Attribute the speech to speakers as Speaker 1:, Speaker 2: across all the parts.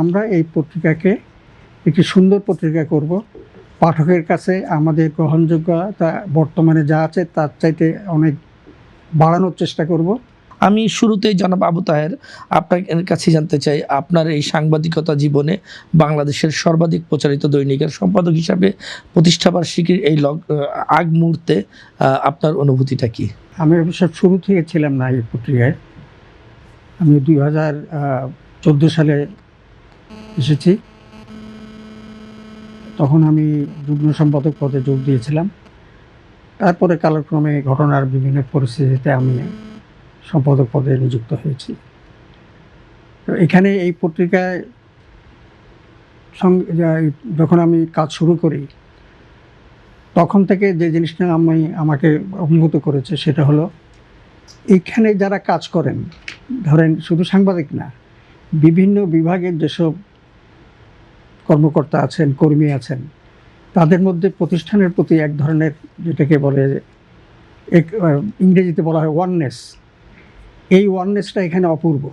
Speaker 1: আমরা এই পত্রিকাকে একটি সুন্দর পত্রিকা করব, পাঠকের কাছে আমাদের গ্রহণযোগ্যতা বর্তমানে যা আছে তার চাইতে অনেক বাড়ানোর চেষ্টা করব।
Speaker 2: আমি শুরুতেই জনাব আবু তাহের আপনার কাছে জানতে চাই, আপনার এই সাংবাদিকতা জীবনে বাংলাদেশের সর্বাধিক প্রচারিত দৈনিকের সম্পাদক হিসাবে প্রতিষ্ঠাবার্ষিকীর এই আগ মুহূর্তে আপনার অনুভূতিটা কি?
Speaker 1: আমি অবশ্য শুরু থেকে ছিলাম না এই পত্রিকায়। আমি 2014 সালে এসেছি। তখন আমি যুগ্ম সম্পাদক পদে যোগ দিয়েছিলাম। তারপরে কালক্রমে ঘটনার বিভিন্ন পরিস্থিতিতে আমি সম্পাদক পদে নিযুক্ত হয়েছি। তো এখানে এই পত্রিকায় যখন আমি কাজ শুরু করি, তখন থেকে যে জিনিসটা আমাকে অভিভূত করেছে সেটা হলো, এখানে যারা কাজ করেন, ধরেন শুধু সাংবাদিক না, বিভিন্ন বিভাগের যেসব কর্মকর্তা আছেন, কর্মী আছেন, তাদের মধ্যে প্রতিষ্ঠানের প্রতি এক ধরনের, যেটাকে বলে ইংরেজিতে বলা হয় ওয়াননেস, এই ওয়াননেসটা এখানে অপূর্ব।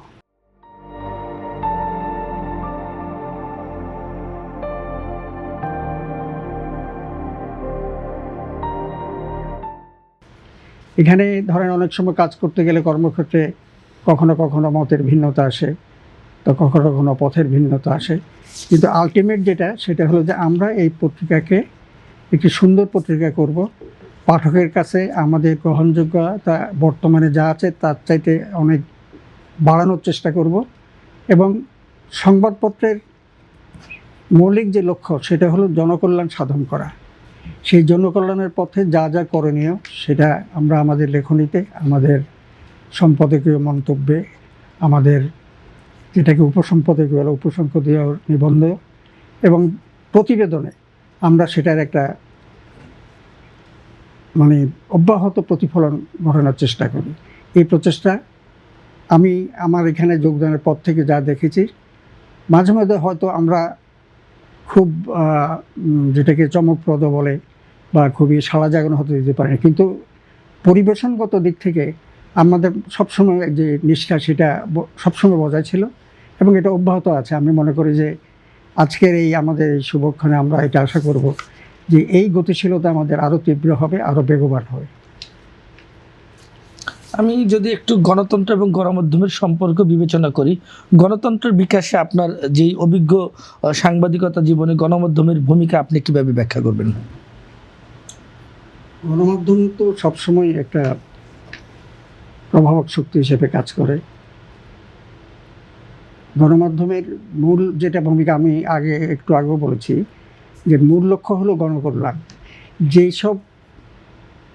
Speaker 1: এখানে ধরেন অনেক সময় কাজ করতে গেলে কর্মক্ষেত্রে কখনো কখনো মতের ভিন্নতা আসে, তো কখনো কখনো পথের ভিন্নতা আসে, কিন্তু আলটিমেট যেটা সেটা হলো যে আমরা এই পত্রিকাকে একটি সুন্দর পত্রিকা করব, পাঠকের কাছে আমাদের গ্রহণযোগ্যতা বর্তমানে যা আছে তার চাইতে অনেক বাড়ানোর চেষ্টা করব, এবং সংবাদপত্রের মৌলিক যে লক্ষ্য সেটা হলো জনকল্যাণ সাধন করা। সেই জনকল্যাণের পথে যা যা করণীয় সেটা আমরা আমাদের লেখনীতে, আমাদের সম্পাদকীয় মন্তব্যে, আমাদের যেটাকে উপসম্পাদকীয় বলে উপসম্পাদকীয় নিবন্ধ এবং প্রতিবেদনে আমরা সেটার একটা অব্যাহত প্রতিফলন ঘটানোর চেষ্টা করি। এই প্রচেষ্টা আমি আমার এখানে যোগদানের পর থেকে যা দেখেছি, মাঝে মাঝে হয়তো আমরা খুব যেটাকে চমকপ্রদ বলে বা খুবই সাড়া জাগানো হতে দিতে পারি, কিন্তু পরিবেশনগত দিক থেকে আমাদের সবসময় যে নিষ্ঠা সেটা সবসময় বজায় ছিল এবং এটা অব্যাহত আছে। আমি মনে করি যে আজকের এই আমাদের এই শুভক্ষণে আমরা এটা আশা করব যে এই গতিশীলতা আমাদের আরও তীব্র হবে, আরও বেগবান হবে।
Speaker 2: আমি যদি একটু গণতন্ত্র এবং গণমাধ্যমের সম্পর্ক বিবেচনা করি, গণতন্ত্রের বিকাশে আপনার যেই অভিজ্ঞ সাংবাদিকতা জীবনে গণমাধ্যমের ভূমিকা আপনি কিভাবে ব্যাখ্যা করবেন?
Speaker 1: গণমাধ্যম তো সবসময় একটা প্রভাবক শক্তি হিসেবে কাজ করে। গণমাধ্যমের মূল যেটা ভূমিকা, আমি একটু আগেও বলেছি যে মূল লক্ষ্য হলো গণকল্যাণ। যেই সব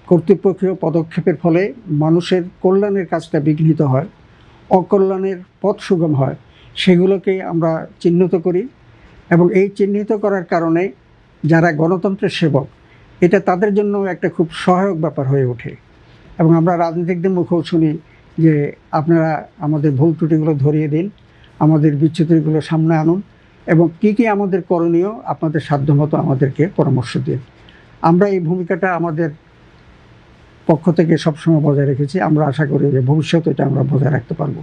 Speaker 1: কর্তৃপক্ষীয় পদক্ষেপের ফলে মানুষের কল্যাণের কাজটা বিঘ্নিত হয়, অকল্যাণের পথ সুগম হয়, সেগুলোকে আমরা চিহ্নিত করি, এবং এই চিহ্নিত করার কারণে যারা গণতন্ত্রের সেবক, এটা তাদের জন্য একটা খুব সহায়ক ব্যাপার হয়ে ওঠে। এবং আমরা রাজনীতিকদের মুখেও শুনি যে আপনারা আমাদের ভুল ত্রুটিগুলো ধরিয়ে দিন, আমাদের বিচ্যুতিগুলো সামনে আনুন, এবং কী কী আমাদের করণীয় আপনাদের সাধ্যমতো আমাদেরকে পরামর্শ দিন। আমরা এই ভূমিকাটা আমাদের পক্ষ থেকে সবসময় বজায় রেখেছি। আমরা আশা করি যে ভবিষ্যতে এটা আমরা বজায় রাখতে পারবো।